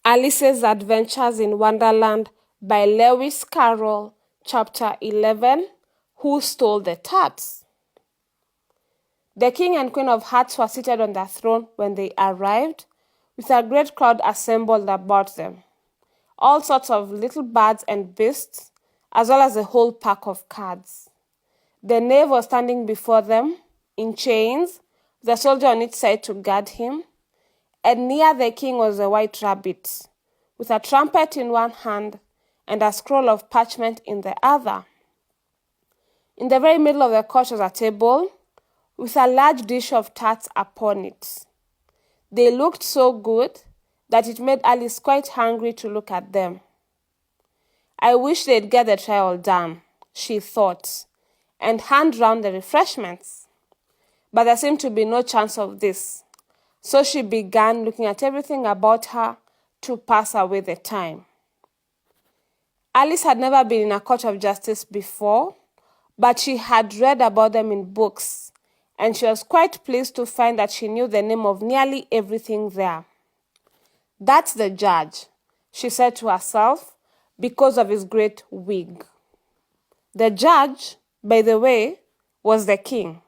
Alice's Adventures in Wonderland by Lewis Carroll, Chapter 11, Who Stole the Tarts? The King and Queen of Hearts were seated on their throne when they arrived, with a great crowd assembled about them. All sorts of little birds and beasts, as well as a whole pack of cards. The knave was standing before them, in chains, with a soldier on each side to guard him. And near the king was a white rabbit, with a trumpet in one hand and a scroll of parchment in the other. In the very middle of the court was a table, with a large dish of tarts upon it. They looked so good that it made Alice quite hungry to look at them. I wish they'd get the trial done, she thought, and hand round the refreshments. But there seemed to be no chance of this. So she began looking at everything about her to pass away the time. Alice had never been in a court of justice before, but she had read about them in books, and she was quite pleased to find that she knew the name of nearly everything there. That's the judge, she said to herself, because of his great wig. The judge, by the way, was the king,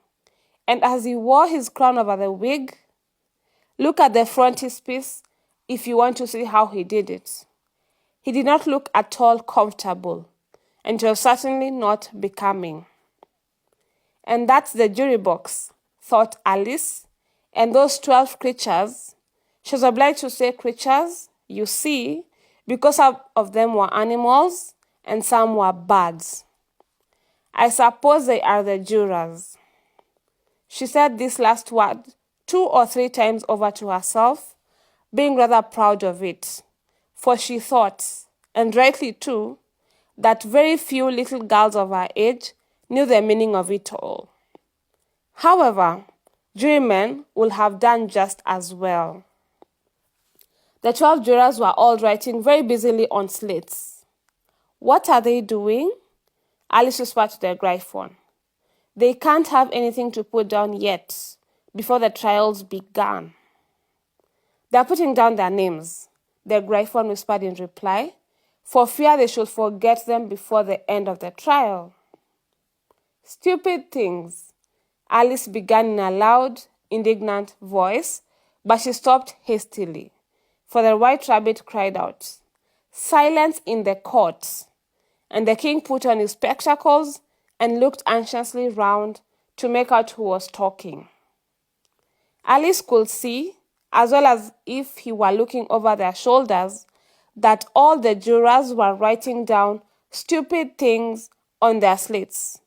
and as he wore his crown over the wig, look at the frontispiece if you want to see how he did it. He did not look at all comfortable, and it was certainly not becoming. And that's the jury box, thought Alice, and those 12 creatures. She was obliged to say creatures, you see, because some of them were animals and some were birds. I suppose they are the jurors. She said this last word 2 or 3 times over to herself, being rather proud of it, for she thought, and rightly too, that very few little girls of her age knew the meaning of it all. However, jurymen would have done just as well. The 12 jurors were all writing very busily on slates. What are they doing? Alice whispered to the Gryphon. They can't have anything to put down yet, before the trials began. They are putting down their names, the Gryphon whispered in reply, for fear they should forget them before the end of the trial. Stupid things, Alice began in a loud, indignant voice, but she stopped hastily, for the white rabbit cried out, Silence in the court! And the king put on his spectacles and looked anxiously round to make out who was talking. Alice could see, as well as if he were looking over their shoulders, that all the jurors were writing down stupid things on their slates,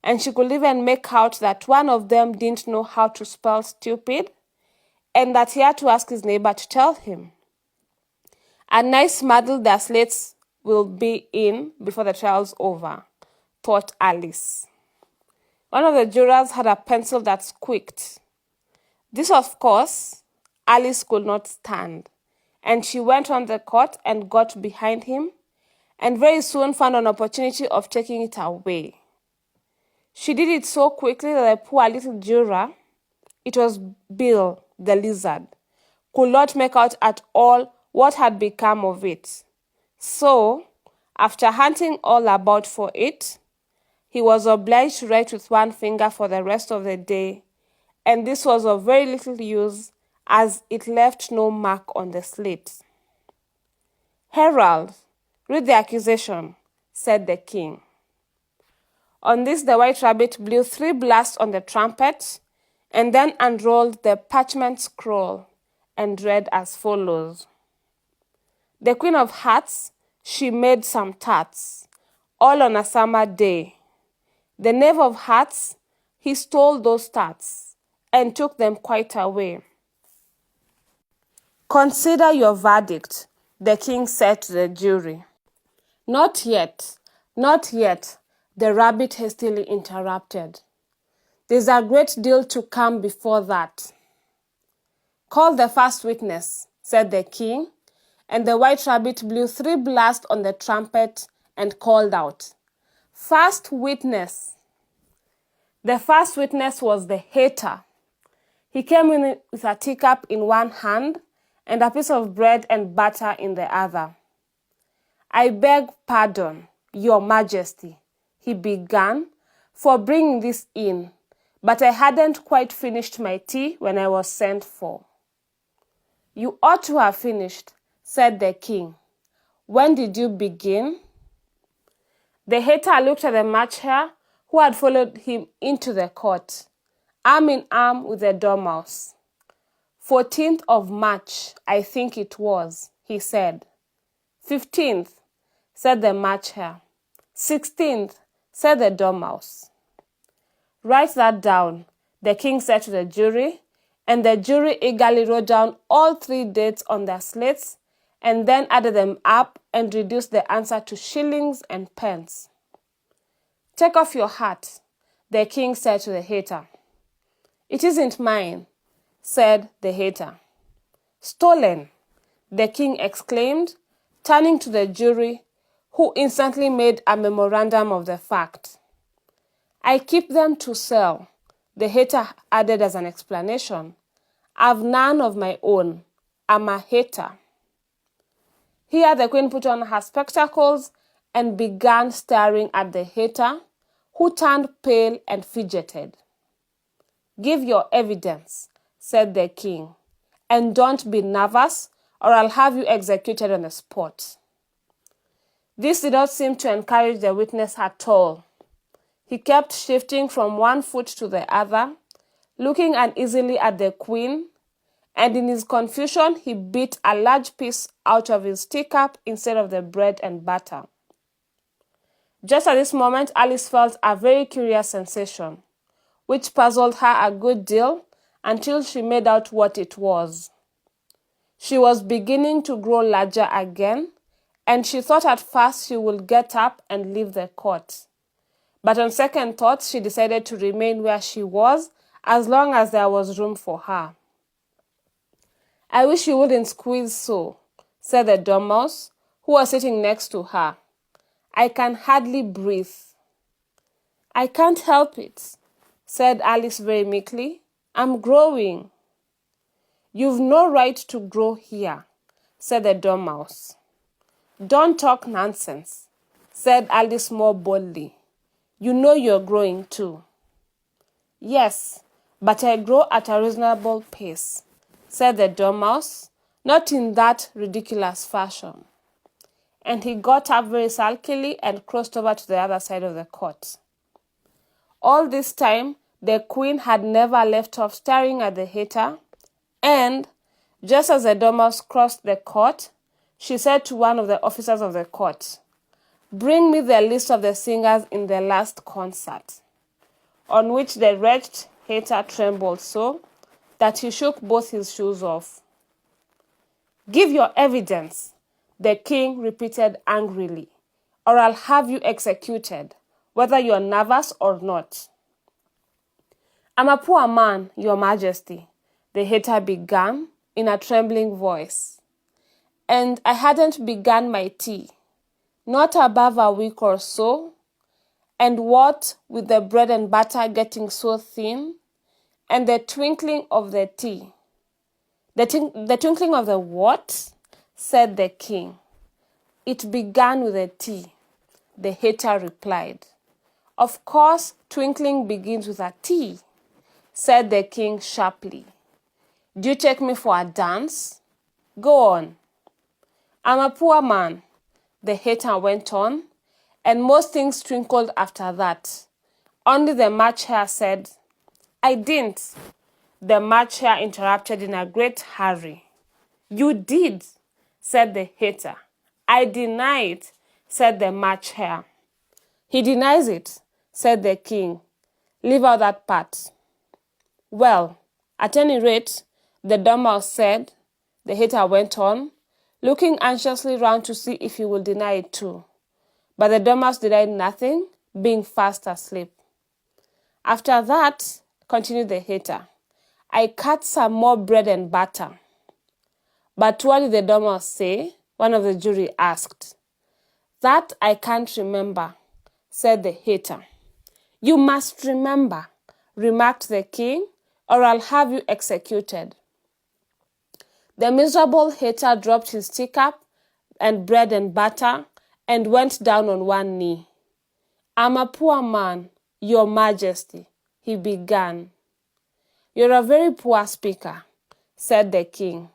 and she could even make out that one of them didn't know how to spell stupid, and that he had to ask his neighbor to tell him. A nice muddle their slates will be in before the trial's over, thought Alice. One of the jurors had a pencil that squeaked. This, of course, Alice could not stand, and she went on the court and got behind him, and very soon found an opportunity of taking it away. She did it so quickly that the poor little juror, it was Bill, the lizard, could not make out at all what had become of it. So, after hunting all about for it, he was obliged to write with one finger for the rest of the day, and this was of very little use, as it left no mark on the slate. Herald, read the accusation, said the king. On this the white rabbit blew 3 blasts on the trumpet, and then unrolled the parchment scroll, and read as follows. The Queen of Hearts, she made some tarts, all on a summer day. The Knave of Hearts, he stole those tarts, and took them quite away. Consider your verdict, the king said to the jury. Not yet, not yet, the rabbit hastily interrupted. There's a great deal to come before that. Call the first witness, said the king, and the white rabbit blew 3 blasts on the trumpet and called out, First witness. The first witness was the hater. He came in with a teacup in one hand and a piece of bread and butter in the other. "I beg pardon, Your Majesty," he began, "for bringing this in, but I hadn't quite finished my tea when I was sent for." "You ought to have finished," said the king. "When did you begin?" The hater looked at the March Hare, who had followed him into the court, arm in arm with the Dormouse. 14th of March, I think it was," he said. 15th, said the March Hare. 16th, said the Dormouse. "Write that down," the king said to the jury, and the jury eagerly wrote down all 3 dates on their slates and then added them up and reduced the answer to shillings and pence. "Take off your hat," the king said to the hater. "It isn't mine," said the hater. "Stolen," the king exclaimed, turning to the jury, who instantly made a memorandum of the fact. "I keep them to sell," the hater added as an explanation. "I've none of my own. I'm a hater." Here the queen put on her spectacles and began staring at the hater, who turned pale and fidgeted. "Give your evidence," said the king, "and don't be nervous, or I'll have you executed on the spot." This did not seem to encourage the witness at all. He kept shifting from one foot to the other, looking uneasily at the queen, and in his confusion he bit a large piece out of his teacup instead of the bread and butter. Just at this moment, Alice felt a very curious sensation, which puzzled her a good deal until she made out what it was. She was beginning to grow larger again, and she thought at first she would get up and leave the court. But on second thoughts, she decided to remain where she was as long as there was room for her. "I wish you wouldn't squeeze so," said the Dormouse, who was sitting next to her. "I can hardly breathe." "I can't help it," said Alice very meekly. "I'm growing." "You've no right to grow here," said the Dormouse. "Don't talk nonsense," said Alice more boldly. "You know you're growing too." "Yes, but I grow at a reasonable pace," said the Dormouse, not in that ridiculous fashion. And he got up very sulkily and crossed over to the other side of the court. All this time, the queen had never left off staring at the hater, and, just as the Dormouse crossed the court, she said to one of the officers of the court, "Bring me the list of the singers in the last concert," on which the wretched hater trembled so that he shook both his shoes off. "Give your evidence," the king repeated angrily, "or I'll have you executed, whether you're nervous or not." "I'm a poor man, Your Majesty," the hater began in a trembling voice, "and I hadn't begun my tea, not above a week or so, and what with the bread and butter getting so thin, and the twinkling of the tea." The twinkling of the what?" said the king. "It began with the tea," the hater replied. "Of course, twinkling begins with a T," said the king sharply. "Do you take me for a dance? Go on." "I'm a poor man," the hater went on, and most things twinkled after that. Only the March Hare said, "I didn't," the March Hare interrupted in a great hurry. "You did," said the hater. "I deny it," said the March Hare. "He denies it," said the king. "Leave out that part." "Well, at any rate," the Dormouse said, the hater went on, looking anxiously round to see if he would deny it too. But the Dormouse denied nothing, being fast asleep. "After that," continued the hater, "I cut some more bread and butter." "But what did the Dormouse say?" one of the jury asked. "That I can't remember," said the hater. "You must remember," remarked the king, "or I'll have you executed." The miserable hater dropped his teacup and bread and butter and went down on one knee. "I'm a poor man, Your Majesty," he began. "You're a very poor speaker," said the king.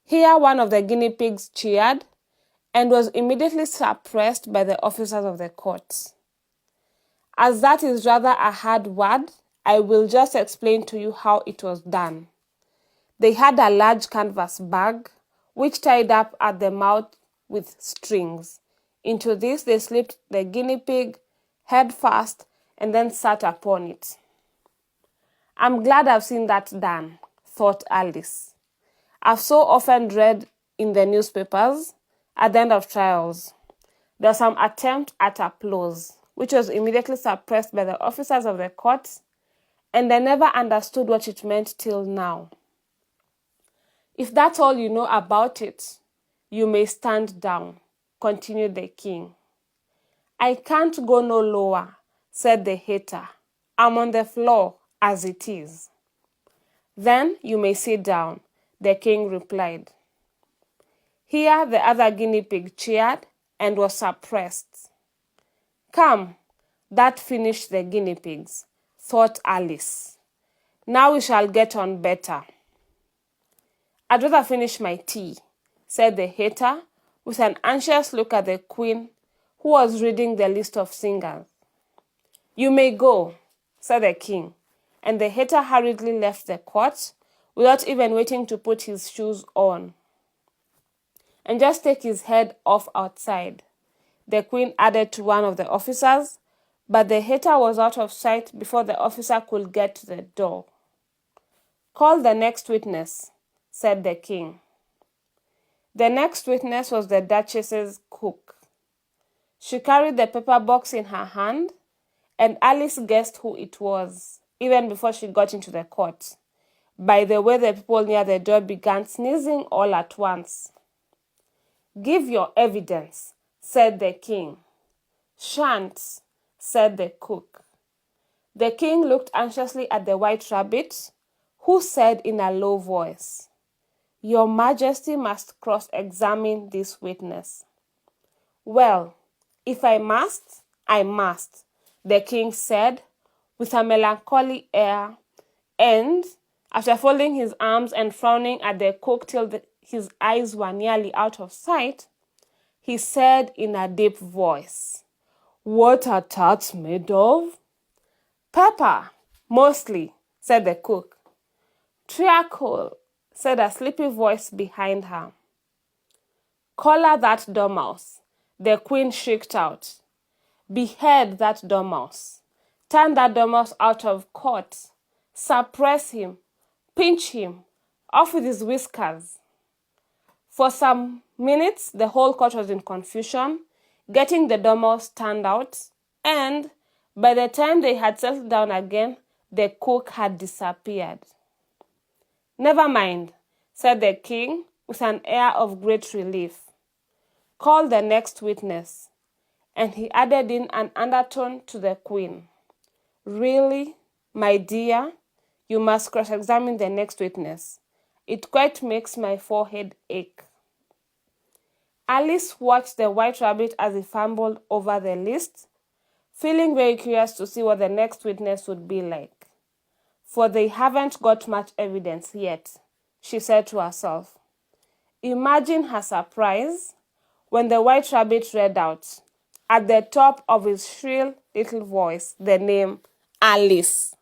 Here one of the guinea pigs cheered and was immediately suppressed by the officers of the court. As that is rather a hard word, I will just explain to you how it was done. They had a large canvas bag, which tied up at the mouth with strings. Into this they slipped the guinea pig head first and then sat upon it. "I'm glad I've seen that done," thought Alice. "I've so often read in the newspapers, at the end of trials, there was some attempt at applause, which was immediately suppressed by the officers of the court, and I never understood what it meant till now." "If that's all you know about it, you may stand down," continued the king. "I can't go no lower," said the hater. "I'm on the floor as it is." "Then you may sit down," the king replied. Here the other guinea pig cheered and was suppressed. "Come, that finished the guinea pigs," thought Alice. "Now we shall get on better." "I'd rather finish my tea," said the hater, with an anxious look at the queen, who was reading the list of singers. "You may go," said the king, and the hater hurriedly left the court without even waiting to put his shoes on. "And just take his head off outside," the queen added to one of the officers, but the hater was out of sight before the officer could get to the door. "Call the next witness," said the king. The next witness was the duchess's cook. She carried the paper box in her hand, and Alice guessed who it was, even before she got into the court, by the way the people near the door began sneezing all at once. "Give your evidence," said the king. "Shan't," said the cook. The king looked anxiously at the white rabbit, who said in a low voice, "Your Majesty must cross-examine this witness." "Well, if I must, I must," the king said, with a melancholy air, and, after folding his arms and frowning at the cook till his eyes were nearly out of sight, he said in a deep voice, "What are tarts made of?" "Pepper, mostly," said the cook. "Treacle," said a sleepy voice behind her. "Collar that dormouse," the queen shrieked out. "Behead that dormouse. Turn that dormouse out of court. Suppress him. Pinch him. Off with his whiskers." For some minutes, the whole court was in confusion, getting the dormouse turned out, and by the time they had settled down again, the cook had disappeared. "Never mind," said the king, with an air of great relief. "Call the next witness." And he added in an undertone to the queen, "Really, my dear, you must cross-examine the next witness. It quite makes my forehead ache." Alice watched the white rabbit as he fumbled over the list, feeling very curious to see what the next witness would be like. "For they haven't got much evidence yet," she said to herself. Imagine her surprise when the white rabbit read out, at the top of his shrill little voice, the name Alice.